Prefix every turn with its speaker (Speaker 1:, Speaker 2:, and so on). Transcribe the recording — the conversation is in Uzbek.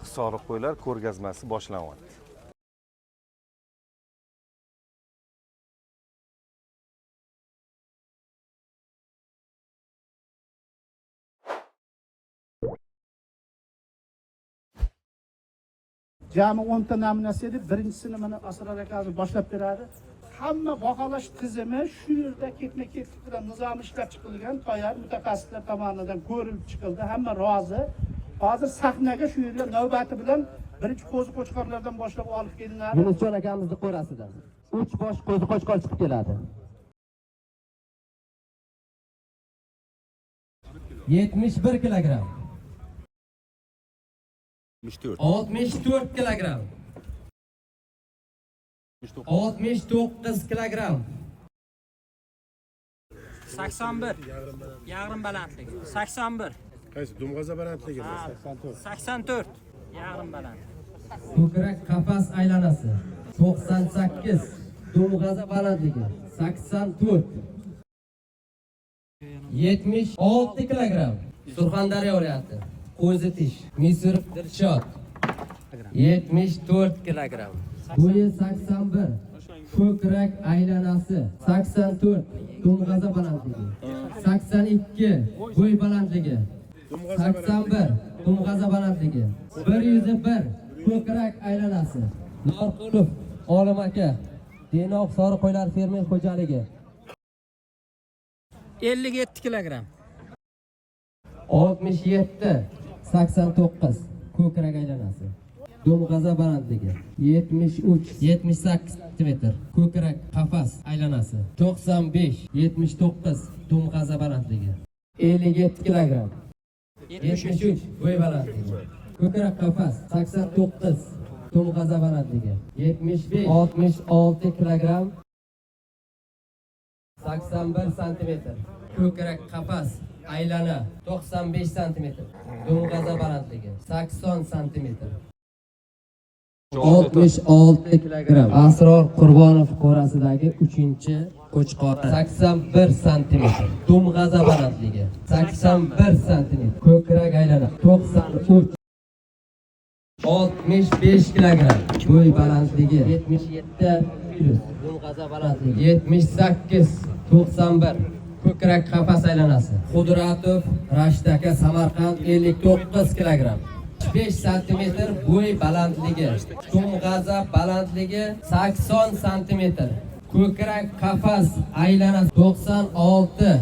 Speaker 1: Hisori qo'ylar ko'rgazmasi boshlanyapti.
Speaker 2: Jami 10 ta namunasi edi. Birinchisini mana Asrar akamiz boshlab beradi. Hamma baholash tizimi shu yerda ketma-ketlik bilan nizom ishlab chiqilgan, tayyor mutaxassislar tomonidan ko'rilib chiqildi. Hamma rozi. Hozir sahnaga shu yerga navbati bilan birinchi qo'zi-qo'chqorlardan boshlab olib kelinadi.
Speaker 3: Yunusjon akamizni qo'rasidan 3 bosh qo'zi-qo'chqor chiqib keladi. 71 kilogramm. 64 kilogramm. 69 kilogramm.
Speaker 4: 81 yarim balandligi. 81.
Speaker 5: Qaysi dumg'aza balandligi?
Speaker 4: 84 yarim baland.
Speaker 3: Ko'krak qafas aylanasi 98, dumg'aza balandligi 84. 76 kilogramm. Surxondaryo viloyati. Qo'zitish, Misirov Dilshod 74 kilogramm. Bo'yi 81, ko'krak aylanasi 84, dumg'aza balandligi 82, bo'y balandligi 81, dumg'aza balandligi 101, ko'krak aylanasi. Norqulov Olim aka, Denoq Sori qo'ylar fermer xo'jaligi
Speaker 4: 57 kilogramm.
Speaker 3: 67, 89, ko'krak aylanasi. Dumg'aza balandligi 73, 78 sm, ko'krak qafas aylanasi 95, 79, dumg'aza balandligi 57 kilogramm. 73, bo'y balandligi. Ko'krak qafas 89, dumg'aza balandligi 75, 66 kilogramm. 81 sm, ko'krak qafas aylana 95 sm, dumg'aza balandligi 80 sm. 66 kilogramm. Asror Qurbonov qo'rasidagi 3-qo'chqor 81 sm, dumg'aza balandligi 81 sm, ko'krak aylana 93. 65 kilogramm. Bo'y balandligi 77, dumg'aza balandligi 78, 91. Ko'krak qafas aylanasi. Qudratov Rashid aka Samarqand 59 kilogramm. 5 sm bo'y balandligi, dumg'aza balandligi 80 sm, ko'krak qafas aylanasi 96,